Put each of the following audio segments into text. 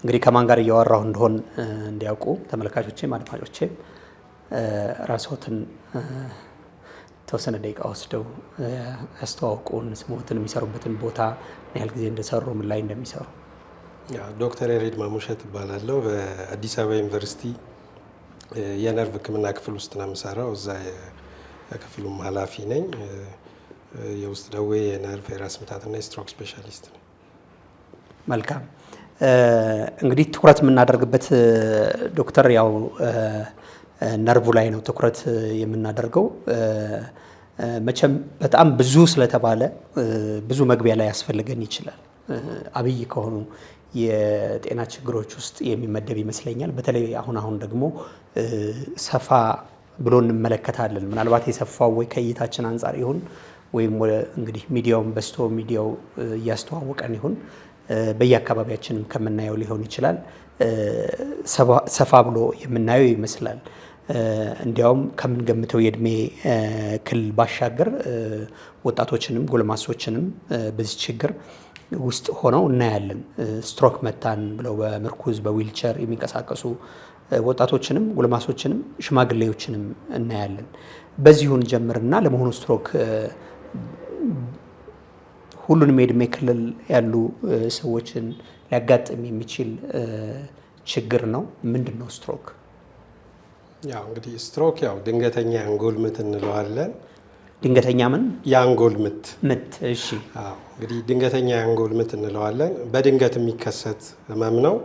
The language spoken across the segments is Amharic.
እንግዲህ ከማን ጋር እያወራሁ እንደሆን እንዲያውቁ ተመልካቾቼም አድማጮቼም ራስዎትን ተወሰነ ደቂቃ ወስደው ያስተዋውቁን፣ ስሞትን፣ የሚሰሩበትን ቦታ ምን ያህል ጊዜ እንደሰሩ፣ ምን ላይ እንደሚሰሩ። ዶክተር ያሬድ ማሙሸት እባላለሁ። በአዲስ አበባ ዩኒቨርሲቲ የነርቭ ሕክምና ክፍል ውስጥ ነው የምሰራው። እዛ የክፍሉም ኃላፊ ነኝ። የውስጥ ደዌ፣ የነርቭ፣ የራስ ምታትና የስትሮክ ስፔሻሊስት ነኝ። መልካም። እንግዲህ ትኩረት የምናደርግበት ዶክተር ያው ነርቭ ላይ ነው ትኩረት የምናደርገው። መቼም በጣም ብዙ ስለተባለ ብዙ መግቢያ ላይ ያስፈልገን ይችላል። አብይ ከሆኑ የጤና ችግሮች ውስጥ የሚመደብ ይመስለኛል። በተለይ አሁን ደግሞ ሰፋ ብሎ እንመለከታለን። ምናልባት የሰፋው ወይ ከእይታችን አንጻር ይሁን ወይም እንግዲህ ሚዲያውን በስቶ ሚዲያው እያስተዋወቀን ይሁን በየአካባቢያችንም ከምናየው ሊሆን ይችላል። ሰፋ ብሎ የምናየው ይመስላል። እንዲያውም ከምንገምተው የእድሜ ክልል ባሻገር ወጣቶችንም ጎልማሶችንም በዚህ ችግር ውስጥ ሆነው እናያለን። ስትሮክ መታን ብለው በምርኩዝ በዊልቸር የሚንቀሳቀሱ ወጣቶችንም ጎልማሶችንም ሽማግሌዎችንም እናያለን። በዚሁን ጀምርና ለመሆኑ ስትሮክ ሁሉንም የእድሜ ክልል ያሉ ሰዎችን ሊያጋጥም የሚችል ችግር ነው? ምንድን ነው ስትሮክ? ያው እንግዲህ ስትሮክ ያው ድንገተኛ የአንጎል ምት እንለዋለን። ድንገተኛ ምን? የአንጎል ምት። እሺ። እንግዲህ ድንገተኛ የአንጎል ምት እንለዋለን። በድንገት የሚከሰት ህመም ነው።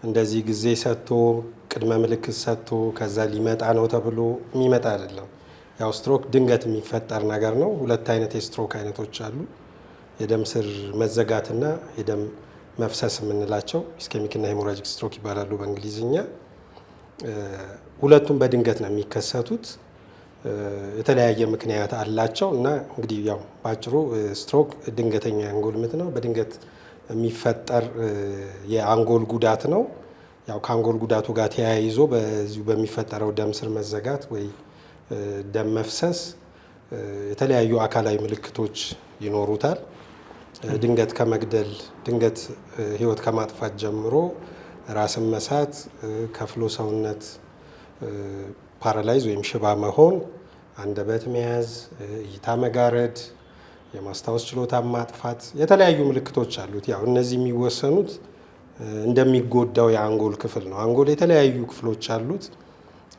እንደዚህ ጊዜ ሰጥቶ ቅድመ ምልክት ሰጥቶ ከዛ ሊመጣ ነው ተብሎ የሚመጣ አይደለም። ያው ስትሮክ ድንገት የሚፈጠር ነገር ነው። ሁለት አይነት የስትሮክ አይነቶች አሉ። የደም ስር መዘጋትና የደም መፍሰስ የምንላቸው ኢስኬሚክና ሄሞራጂክ ስትሮክ ይባላሉ በእንግሊዝኛ። ሁለቱም በድንገት ነው የሚከሰቱት። የተለያየ ምክንያት አላቸው እና እንግዲህ ያው ባጭሩ ስትሮክ ድንገተኛ የአንጎል ምት ነው። በድንገት የሚፈጠር የአንጎል ጉዳት ነው። ያው ከአንጎል ጉዳቱ ጋር ተያይዞ በዚሁ በሚፈጠረው ደም ስር መዘጋት ወይ ደም መፍሰስ የተለያዩ አካላዊ ምልክቶች ይኖሩታል። ድንገት ከመግደል ድንገት ህይወት ከማጥፋት ጀምሮ ራስን መሳት፣ ከፍሎ ሰውነት ፓራላይዝ ወይም ሽባ መሆን፣ አንደበት መያዝ፣ እይታ መጋረድ፣ የማስታወስ ችሎታ ማጥፋት የተለያዩ ምልክቶች አሉት። ያው እነዚህ የሚወሰኑት እንደሚጎዳው የአንጎል ክፍል ነው። አንጎል የተለያዩ ክፍሎች አሉት።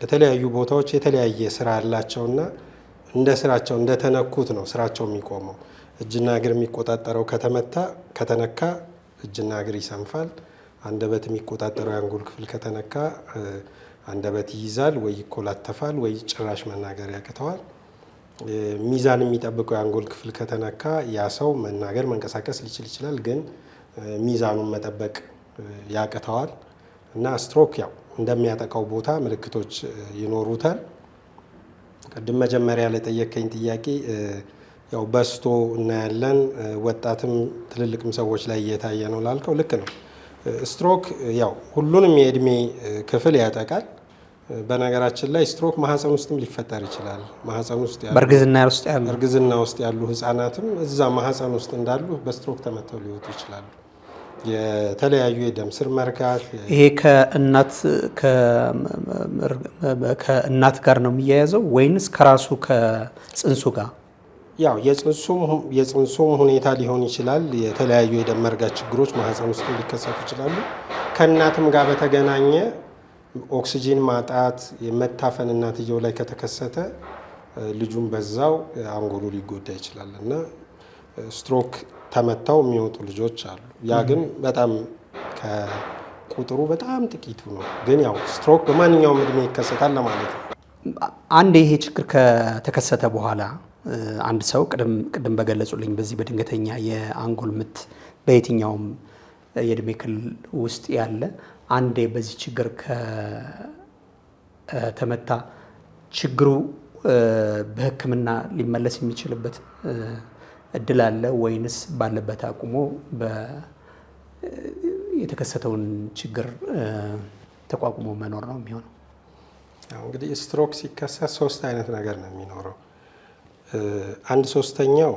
የተለያዩ ቦታዎች የተለያየ ስራ አላቸውና እንደ ስራቸው እንደተነኩት ነው ስራቸው የሚቆመው። እጅና እግር የሚቆጣጠረው ከተነካ እጅና እግር ይሰንፋል። አንደበት የሚቆጣጠረው የአንጎል ክፍል ከተነካ አንደበት ይይዛል ወይ ይኮላተፋል ወይ ጭራሽ መናገር ያቅተዋል። ሚዛን የሚጠብቀው የአንጎል ክፍል ከተነካ ያ ሰው መናገር መንቀሳቀስ ሊችል ይችላል፣ ግን ሚዛኑን መጠበቅ ያቅተዋል። እና ስትሮክ ያው እንደሚያጠቃው ቦታ ምልክቶች ይኖሩታል። ቅድም መጀመሪያ ላይ ጠየቀኝ ጥያቄ ያው በስቶ እናያለን፣ ወጣትም ትልልቅም ሰዎች ላይ እየታየ ነው ላልከው ልክ ነው። ስትሮክ ያው ሁሉንም የእድሜ ክፍል ያጠቃል። በነገራችን ላይ ስትሮክ ማህፀን ውስጥም ሊፈጠር ይችላል። ማህፀን ውስጥ ያሉ እርግዝና ውስጥ ያሉ ህፃናትም እዛ ማህፀን ውስጥ እንዳሉ በስትሮክ ተመተው ሊወጡ ይችላሉ። የተለያዩ የደም ስር መርጋት። ይሄ ከእናት ጋር ነው የሚያያዘው ወይንስ ከራሱ ከጽንሱ ጋር? ያው የጽንሱም ሁኔታ ሊሆን ይችላል። የተለያዩ የደም መርጋት ችግሮች ማህፀን ውስጥ ሊከሰቱ ይችላሉ። ከእናትም ጋር በተገናኘ ኦክሲጂን ማጣት፣ የመታፈን እናትየው ላይ ከተከሰተ ልጁም በዛው አንጎሉ ሊጎዳ ይችላል እና ስትሮክ ተመታው የሚወጡ ልጆች አሉ። ያ ግን በጣም ከቁጥሩ በጣም ጥቂቱ ነው። ግን ያው ስትሮክ በማንኛውም እድሜ ይከሰታል ለማለት ነው። አንድ ይሄ ችግር ከተከሰተ በኋላ አንድ ሰው ቅድም በገለጹልኝ በዚህ በድንገተኛ የአንጎል ምት በየትኛውም የእድሜ ክልል ውስጥ ያለ አንዴ በዚህ ችግር ከተመታ ችግሩ በሕክምና ሊመለስ የሚችልበት እድል አለ ወይንስ ባለበት አቁሞ የተከሰተውን ችግር ተቋቁሞ መኖር ነው የሚሆነው? እንግዲህ ስትሮክ ሲከሰት ሶስት አይነት ነገር ነው የሚኖረው። አንድ ሶስተኛው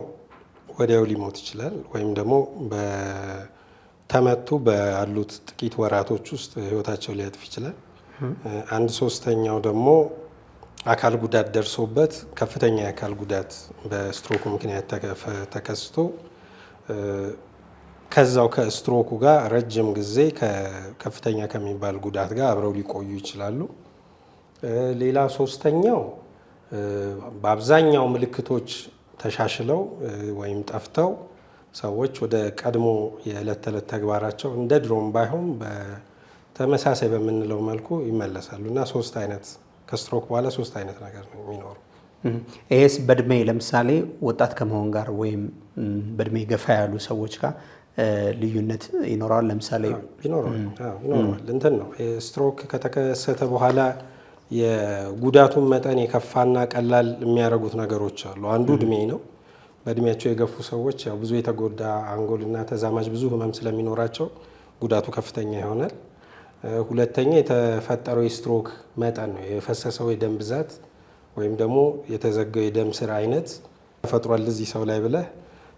ወዲያው ሊሞት ይችላል፣ ወይም ደግሞ ተመቱ ባሉት ጥቂት ወራቶች ውስጥ ህይወታቸው ሊያጥፍ ይችላል። አንድ ሶስተኛው ደግሞ አካል ጉዳት ደርሶበት ከፍተኛ የአካል ጉዳት በስትሮኩ ምክንያት ተከስቶ ከዛው ከስትሮኩ ጋር ረጅም ጊዜ ከፍተኛ ከሚባል ጉዳት ጋር አብረው ሊቆዩ ይችላሉ። ሌላ ሶስተኛው በአብዛኛው ምልክቶች ተሻሽለው ወይም ጠፍተው ሰዎች ወደ ቀድሞ የዕለት ተዕለት ተግባራቸው እንደ ድሮም ባይሆን በተመሳሳይ በምንለው መልኩ ይመለሳሉ እና ከስትሮክ በኋላ ሶስት አይነት ነገር ነው የሚኖሩ። ይሄስ በእድሜ ለምሳሌ ወጣት ከመሆን ጋር ወይም በእድሜ ገፋ ያሉ ሰዎች ጋር ልዩነት ይኖራል? ለምሳሌ ይኖራል። እንትን ነው ስትሮክ ከተከሰተ በኋላ የጉዳቱን መጠን የከፋና ቀላል የሚያደርጉት ነገሮች አሉ። አንዱ እድሜ ነው። በእድሜያቸው የገፉ ሰዎች ያው ብዙ የተጎዳ አንጎልና ተዛማጅ ብዙ ህመም ስለሚኖራቸው ጉዳቱ ከፍተኛ ይሆናል። ሁለተኛ የተፈጠረው የስትሮክ መጠን ነው። የፈሰሰው የደም ብዛት ወይም ደግሞ የተዘጋው የደም ስር አይነት ተፈጥሯል እዚህ ሰው ላይ ብለህ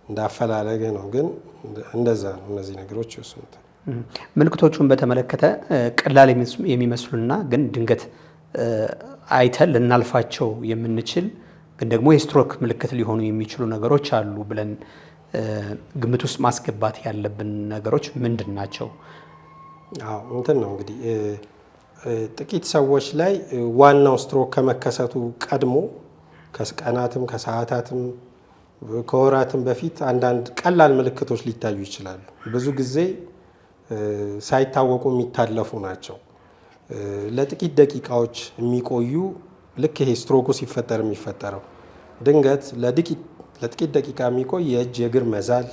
እንዳፈላለገ ነው። ግን እንደዛ ነው። እነዚህ ነገሮች ይወስኑታል። ምልክቶቹን በተመለከተ ቀላል የሚመስሉና ግን ድንገት አይተን ልናልፋቸው የምንችል ግን ደግሞ የስትሮክ ምልክት ሊሆኑ የሚችሉ ነገሮች አሉ ብለን ግምት ውስጥ ማስገባት ያለብን ነገሮች ምንድን ናቸው? እንትን ነው እንግዲህ ጥቂት ሰዎች ላይ ዋናው ስትሮክ ከመከሰቱ ቀድሞ ከቀናትም ከሰዓታትም ከወራትም በፊት አንዳንድ ቀላል ምልክቶች ሊታዩ ይችላሉ። ብዙ ጊዜ ሳይታወቁ የሚታለፉ ናቸው። ለጥቂት ደቂቃዎች የሚቆዩ ልክ ይሄ ስትሮኩ ሲፈጠር የሚፈጠረው ድንገት ለጥቂት ደቂቃ የሚቆይ የእጅ የእግር መዛል፣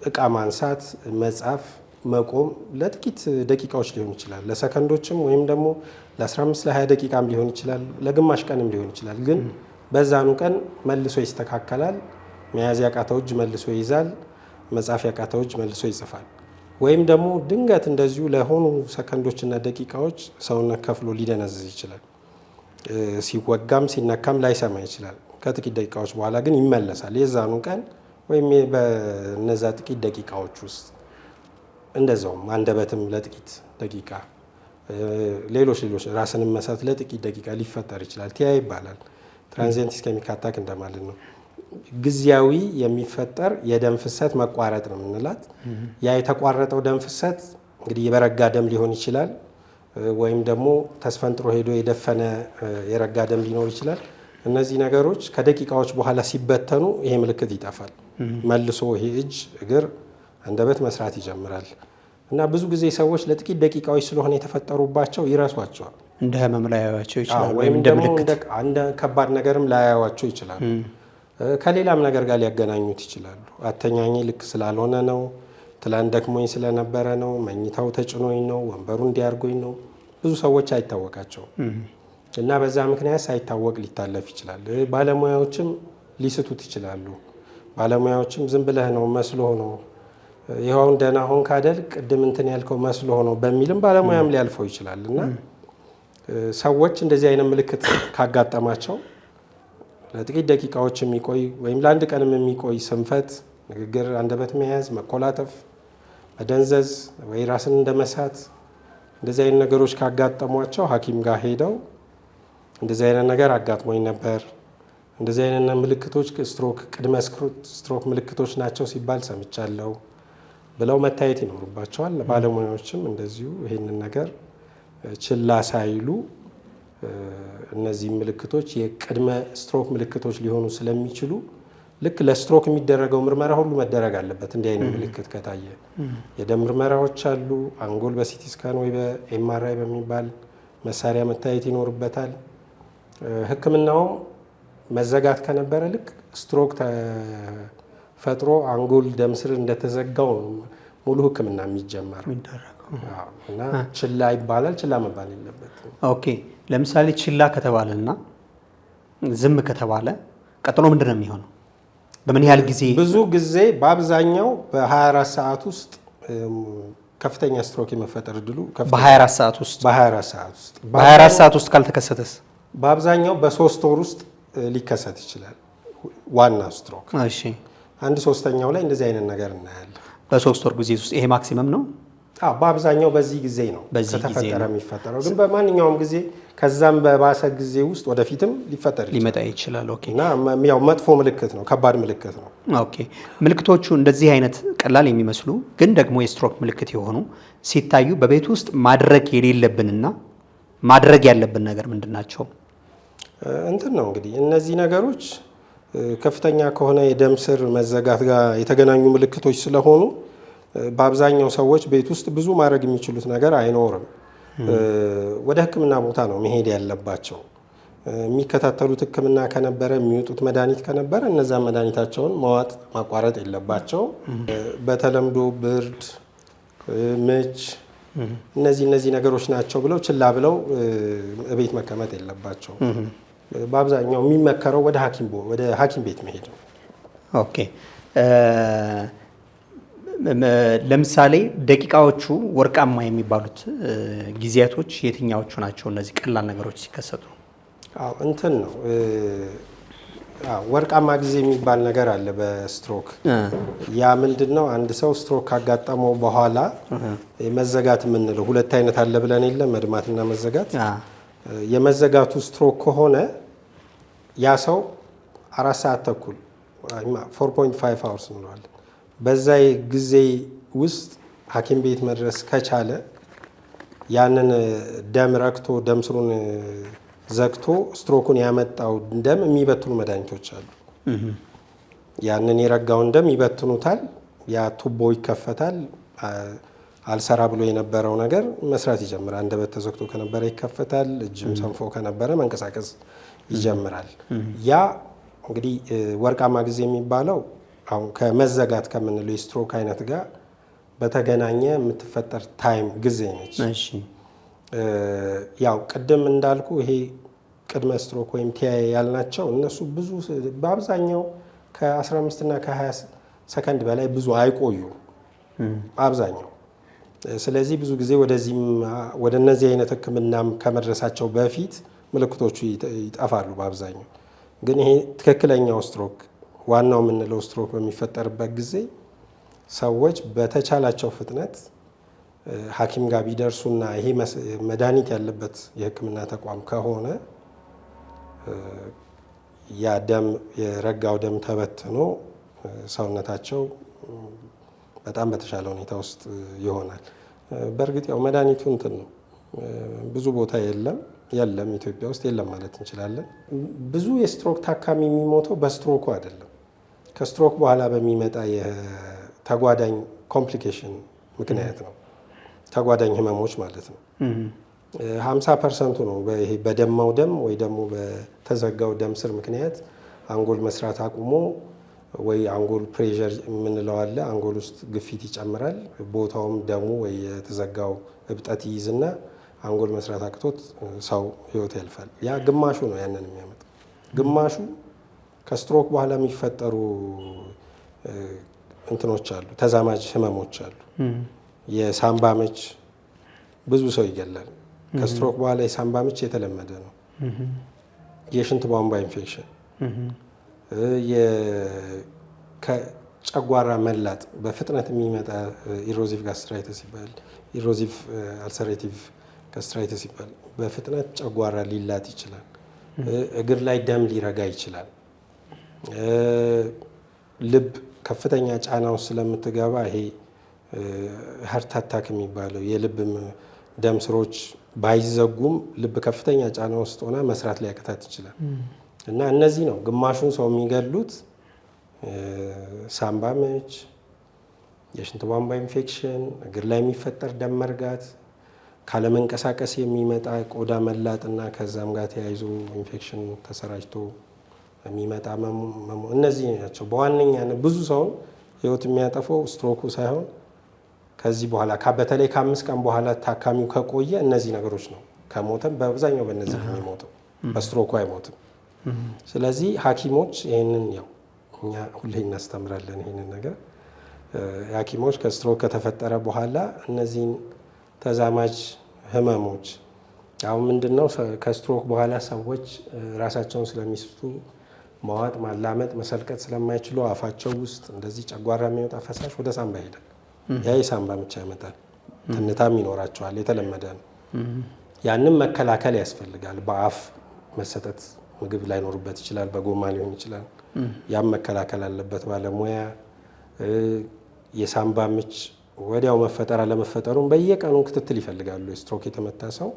እቃ ማንሳት፣ መጻፍ፣ መቆም ለጥቂት ደቂቃዎች ሊሆን ይችላል። ለሰከንዶችም ወይም ደግሞ ለ15 ለ20 ደቂቃም ሊሆን ይችላል። ለግማሽ ቀንም ሊሆን ይችላል። ግን በዛኑ ቀን መልሶ ይስተካከላል። መያዝ ያቃተው እጅ መልሶ ይይዛል። መጻፍ ያቃተው እጅ መልሶ ይጽፋል። ወይም ደግሞ ድንገት እንደዚሁ ለሆኑ ሰከንዶችና ደቂቃዎች ሰውነት ከፍሎ ሊደነዝዝ ይችላል። ሲወጋም ሲነካም ላይሰማ ይችላል። ከጥቂት ደቂቃዎች በኋላ ግን ይመለሳል። የዛኑ ቀን ወይም በነዛ ጥቂት ደቂቃዎች ውስጥ እንደዛውም አንደበትም ለጥቂት ደቂቃ፣ ሌሎች ራስንም መሳት ለጥቂት ደቂቃ ሊፈጠር ይችላል። ቲያ ይባላል። ትራንዚየንት ኢስኬሚክ አታክ እንደማለት ነው። ጊዜያዊ የሚፈጠር የደም ፍሰት መቋረጥ ነው የምንላት። ያ የተቋረጠው ደም ፍሰት እንግዲህ የበረጋ ደም ሊሆን ይችላል፣ ወይም ደግሞ ተስፈንጥሮ ሄዶ የደፈነ የረጋ ደም ሊኖር ይችላል። እነዚህ ነገሮች ከደቂቃዎች በኋላ ሲበተኑ ይሄ ምልክት ይጠፋል። መልሶ ይሄ እጅ፣ እግር፣ አንደበት መስራት ይጀምራል እና ብዙ ጊዜ ሰዎች ለጥቂት ደቂቃዎች ስለሆነ የተፈጠሩባቸው ይረሷቸዋል። እንደ ህመም ላያዩዋቸው ይችላል፣ ወይም እንደ ምልክት እንደ ከባድ ነገርም ላያዩዋቸው ይችላሉ። ከሌላም ነገር ጋር ሊያገናኙት ይችላሉ። አተኛኘ ልክ ስላልሆነ ነው፣ ትላንት ደክሞኝ ስለነበረ ነው፣ መኝታው ተጭኖኝ ነው፣ ወንበሩ እንዲያርጎኝ ነው። ብዙ ሰዎች አይታወቃቸውም እና በዛ ምክንያት ሳይታወቅ ሊታለፍ ይችላል። ባለሙያዎችም ሊስቱት ይችላሉ። ባለሙያዎችም ዝም ብለህ ነው መስሎ ነው ይኸውን ደህና ሆን ካደል ቅድም እንትን ያልከው መስሎ ነው በሚልም ባለሙያም ሊያልፈው ይችላል እና ሰዎች እንደዚህ አይነት ምልክት ካጋጠማቸው ለጥቂት ደቂቃዎች የሚቆይ ወይም ለአንድ ቀንም የሚቆይ ስንፈት፣ ንግግር፣ አንደበት መያዝ፣ መኮላተፍ፣ መደንዘዝ ወይ ራስን እንደመሳት እንደዚህ አይነት ነገሮች ካጋጠሟቸው ሐኪም ጋር ሄደው እንደዚህ አይነት ነገር አጋጥሞኝ ነበር፣ እንደዚህ አይነት ምልክቶች ስትሮክ ቅድመ ስትሮክ ምልክቶች ናቸው ሲባል ሰምቻለሁ ብለው መታየት ይኖርባቸዋል። ባለሙያዎችም እንደዚሁ ይህንን ነገር ችላ ሳይሉ እነዚህ ምልክቶች የቅድመ ስትሮክ ምልክቶች ሊሆኑ ስለሚችሉ ልክ ለስትሮክ የሚደረገው ምርመራ ሁሉ መደረግ አለበት። እንዲህ አይነት ምልክት ከታየ የደም ምርመራዎች አሉ። አንጎል በሲቲ ስካን ወይ በኤምአርአይ በሚባል መሳሪያ መታየት ይኖርበታል። ሕክምናውም መዘጋት ከነበረ ልክ ስትሮክ ተፈጥሮ አንጎል ደም ስር እንደተዘጋው ሙሉ ሕክምና የሚጀመር እና ችላ ይባላል። ችላ መባል የለበትም። ኦኬ። ለምሳሌ ችላ ከተባለና ዝም ከተባለ ቀጥሎ ምንድን ነው የሚሆነው? በምን ያህል ጊዜ? ብዙ ጊዜ በአብዛኛው በ24 ሰዓት ውስጥ ከፍተኛ ስትሮክ የመፈጠር እድሉ በ24 ሰዓት ውስጥ በ24 ሰዓት ውስጥ ካልተከሰተስ? በአብዛኛው በ3 ወር ውስጥ ሊከሰት ይችላል ዋና ስትሮክ። እሺ። አንድ ሶስተኛው ላይ እንደዚህ አይነት ነገር እናያለን። በ3 ወር ጊዜ ውስጥ ይሄ ማክሲመም ነው? በአብዛኛው በዚህ ጊዜ ነው ከተፈጠረ የሚፈጠረው። ግን በማንኛውም ጊዜ ከዛም በባሰ ጊዜ ውስጥ ወደፊትም ሊመጣ ይችላል። ኦኬ። እና ያው መጥፎ ምልክት ነው፣ ከባድ ምልክት ነው። ኦኬ። ምልክቶቹ እንደዚህ አይነት ቀላል የሚመስሉ ግን ደግሞ የስትሮክ ምልክት የሆኑ ሲታዩ በቤት ውስጥ ማድረግ የሌለብንና ማድረግ ያለብን ነገር ምንድን ናቸው? እንትን ነው እንግዲህ እነዚህ ነገሮች ከፍተኛ ከሆነ የደም ስር መዘጋት ጋር የተገናኙ ምልክቶች ስለሆኑ በአብዛኛው ሰዎች ቤት ውስጥ ብዙ ማድረግ የሚችሉት ነገር አይኖርም። ወደ ሕክምና ቦታ ነው መሄድ ያለባቸው። የሚከታተሉት ሕክምና ከነበረ የሚወጡት መድኃኒት ከነበረ እነዛ መድኃኒታቸውን መዋጥ ማቋረጥ የለባቸው። በተለምዶ ብርድ፣ ምች እነዚህ ነገሮች ናቸው ብለው ችላ ብለው ቤት መቀመጥ የለባቸው። በአብዛኛው የሚመከረው ወደ ሐኪም ቤት መሄድ ነው። ኦኬ። ለምሳሌ ደቂቃዎቹ ወርቃማ የሚባሉት ጊዜያቶች የትኛዎቹ ናቸው? እነዚህ ቀላል ነገሮች ሲከሰቱ እንትን ነው ወርቃማ ጊዜ የሚባል ነገር አለ በስትሮክ። ያ ምንድን ነው? አንድ ሰው ስትሮክ ካጋጠመው በኋላ መዘጋት የምንለው ሁለት አይነት አለ ብለን የለም? መድማትና መዘጋት። የመዘጋቱ ስትሮክ ከሆነ ያ ሰው 4 ሰዓት ተኩል 4.5 hours እንለዋለን። በዛ ጊዜ ውስጥ ሐኪም ቤት መድረስ ከቻለ ያንን ደም ረክቶ ደም ስሩን ዘግቶ ስትሮኩን ያመጣው ደም የሚበትኑ መድኃኒቶች አሉ። ያንን የረጋውን ደም ይበትኑታል። ያ ቱቦ ይከፈታል። አልሰራ ብሎ የነበረው ነገር መስራት ይጀምራል። አንደበት ተዘግቶ ከነበረ ይከፈታል። እጅም ሰንፎ ከነበረ መንቀሳቀስ ይጀምራል። ያ እንግዲህ ወርቃማ ጊዜ የሚባለው አሁን ከመዘጋት ከምንለው የስትሮክ አይነት ጋር በተገናኘ የምትፈጠር ታይም ጊዜ ነች። ያው ቅድም እንዳልኩ ይሄ ቅድመ ስትሮክ ወይም ቲአይ ያልናቸው እነሱ ብዙ በአብዛኛው ከ15 እና ከ20 ሰከንድ በላይ ብዙ አይቆዩ አብዛኛው። ስለዚህ ብዙ ጊዜ ወደ እነዚህ አይነት ሕክምናም ከመድረሳቸው በፊት ምልክቶቹ ይጠፋሉ በአብዛኛው። ግን ይሄ ትክክለኛው ስትሮክ ዋናው የምንለው ስትሮክ በሚፈጠርበት ጊዜ ሰዎች በተቻላቸው ፍጥነት ሐኪም ጋር ቢደርሱና ይሄ መድኃኒት ያለበት የሕክምና ተቋም ከሆነ ያ ደም የረጋው ደም ተበትኖ ሰውነታቸው በጣም በተሻለ ሁኔታ ውስጥ ይሆናል። በእርግጥ ያው መድኃኒቱ እንትን ነው ብዙ ቦታ የለም ኢትዮጵያ ውስጥ የለም ማለት እንችላለን። ብዙ የስትሮክ ታካሚ የሚሞተው በስትሮኩ አይደለም፣ ከስትሮክ በኋላ በሚመጣ የተጓዳኝ ኮምፕሊኬሽን ምክንያት ነው። ተጓዳኝ ህመሞች ማለት ነው። 50% ነው በደማው ደም ወይ ደግሞ በተዘጋው ደም ስር ምክንያት አንጎል መስራት አቁሞ ወይ አንጎል ፕሬሸር የምንለው አለ። አንጎል ውስጥ ግፊት ይጨምራል። ቦታውም ደሙ ወይ የተዘጋው እብጠት ይይዝና አንጎል መስራት አቅቶት ሰው ህይወት ያልፋል። ያ ግማሹ ነው ያንን የሚያመጣው። ግማሹ ከስትሮክ በኋላ የሚፈጠሩ እንትኖች አሉ፣ ተዛማጅ ህመሞች አሉ። የሳምባ ምች ብዙ ሰው ይገላል። ከስትሮክ በኋላ የሳምባ ምች የተለመደ ነው። የሽንት ቧንቧ ኢንፌክሽን፣ ከጨጓራ መላጥ በፍጥነት የሚመጣ ኢሮዚቭ ጋስትራይተስ ይባላል። ኢሮዚቭ አልሰሬቲቭ ጋስትራይተስ ይባላል። በፍጥነት ጨጓራ ሊላጥ ይችላል። እግር ላይ ደም ሊረጋ ይችላል። ልብ ከፍተኛ ጫና ውስጥ ስለምትገባ ይሄ ሀርት አታክ የሚባለው የልብ ደም ስሮች ባይዘጉም ልብ ከፍተኛ ጫና ውስጥ ሆና መስራት ሊያቅታት ይችላል። እና እነዚህ ነው ግማሹን ሰው የሚገሉት። ሳምባ ምች፣ የሽንት ቧንቧ ኢንፌክሽን፣ እግር ላይ የሚፈጠር ደም መርጋት፣ ካለመንቀሳቀስ የሚመጣ ቆዳ መላጥና ከዛም ጋር ተያይዞ ኢንፌክሽን ተሰራጭቶ የሚመጣ እነዚህ ናቸው በዋነኛነት ብዙ ሰውን ህይወት የሚያጠፈው ስትሮኩ ሳይሆን ከዚህ በኋላ በተለይ ከ5 ቀን በኋላ ታካሚው ከቆየ እነዚህ ነገሮች ነው። ከሞተም በአብዛኛው በእነዚህ ነው የሚሞተው፣ በስትሮኩ አይሞትም። ስለዚህ ሐኪሞች ይህንን ያው እኛ ሁሌ እናስተምራለን ይህንን ነገር። ሐኪሞች ከስትሮክ ከተፈጠረ በኋላ እነዚህን ተዛማጅ ህመሞች አሁን ምንድነው ከስትሮክ በኋላ ሰዎች ራሳቸውን ስለሚስቱ መዋጥ፣ ማላመጥ፣ መሰልቀጥ ስለማይችሉ አፋቸው ውስጥ እንደዚህ ጨጓራ የሚወጣ ፈሳሽ ወደ ሳምባ ይሄዳል። ያ የሳምባ ምች ያመጣል። ትንታም ይኖራቸዋል፣ የተለመደ ነው። ያንን መከላከል ያስፈልጋል። በአፍ መሰጠት ምግብ ላይኖርበት ይችላል፣ በጎማ ሊሆን ይችላል። ያም መከላከል አለበት ባለሙያ። የሳምባ ምች ወዲያው መፈጠር አለመፈጠሩን በየቀኑ ክትትል ይፈልጋሉ። ስትሮክ የተመታ ሰው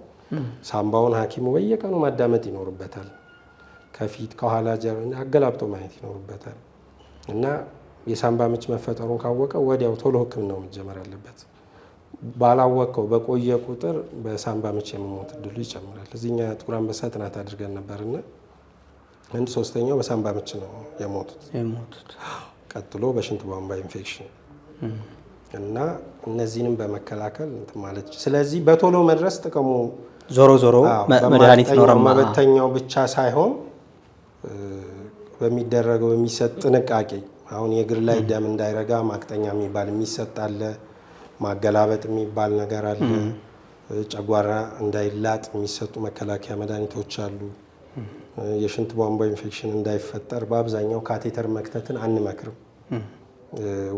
ሳምባውን ሐኪሙ በየቀኑ ማዳመጥ ይኖርበታል። ከፊት ከኋላ አገላብጦ ማየት ይኖርበታል። እና የሳምባ ምች መፈጠሩን ካወቀ ወዲያው ቶሎ ሕክምናው መጀመር አለበት። ባላወቀው በቆየ ቁጥር በሳምባ ምች የመሞት እድሉ ይጨምራል። እዚህኛ ጥቁር አንበሳ ጥናት አድርገን ነበርና 1/3 በሳምባ ምች ነው የሞቱት። ቀጥሎ በሽንት ቧንቧ ኢንፌክሽን እና እነዚህንም በመከላከል ማለት ስለዚህ በቶሎ መድረስ ጥቅሙ ዞሮ መድኃኒት ኖረማ መበተኛው ብቻ ሳይሆን በሚደረገው የሚሰጥ ጥንቃቄ አሁን የእግር ላይ ደም እንዳይረጋ ማቅጠኛ የሚባል የሚሰጥ አለ። ማገላበጥ የሚባል ነገር አለ። ጨጓራ እንዳይላጥ የሚሰጡ መከላከያ መድኃኒቶች አሉ። የሽንት ቧንቧ ኢንፌክሽን እንዳይፈጠር በአብዛኛው ካቴተር መክተትን አንመክርም።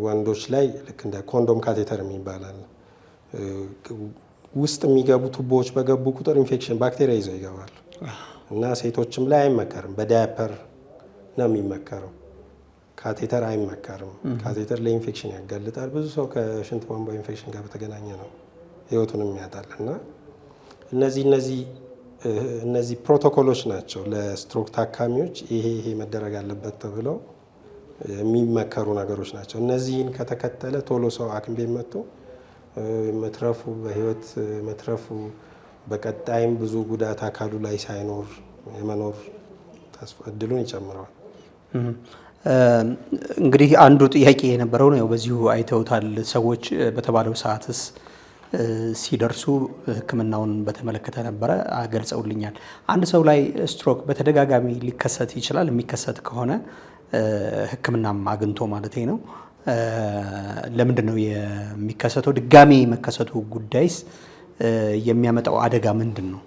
ወንዶች ላይ ልክ እንደ ኮንዶም ካቴተር የሚባል አለ። ውስጥ የሚገቡ ቱቦዎች በገቡ ቁጥር ኢንፌክሽን ባክቴሪያ ይዘው ይገባሉ እና ሴቶችም ላይ አይመከርም። በዳያፐር ነው የሚመከረው። ካቴተር አይመከርም። ካቴተር ለኢንፌክሽን ያጋልጣል። ብዙ ሰው ከሽንት ቧንቧ ኢንፌክሽን ጋር በተገናኘ ነው ህይወቱንም ያጣል። እና እነዚህ ፕሮቶኮሎች ናቸው ለስትሮክ ታካሚዎች ይሄ መደረግ አለበት ተብለው የሚመከሩ ነገሮች ናቸው። እነዚህን ከተከተለ ቶሎ ሰው ሐኪም ቤት መጥቶ መትረፉ በህይወት መትረፉ በቀጣይም ብዙ ጉዳት አካሉ ላይ ሳይኖር የመኖር እድሉን ይጨምረዋል። እንግዲህ አንዱ ጥያቄ የነበረው ነው በዚሁ አይተውታል። ሰዎች በተባለው ሰዓትስ ሲደርሱ ሕክምናውን በተመለከተ ነበረ ገልጸውልኛል። አንድ ሰው ላይ ስትሮክ በተደጋጋሚ ሊከሰት ይችላል። የሚከሰት ከሆነ ሕክምናም አግኝቶ ማለት ነው። ለምንድን ነው የሚከሰተው? ድጋሚ መከሰቱ ጉዳይስ የሚያመጣው አደጋ ምንድን ነው?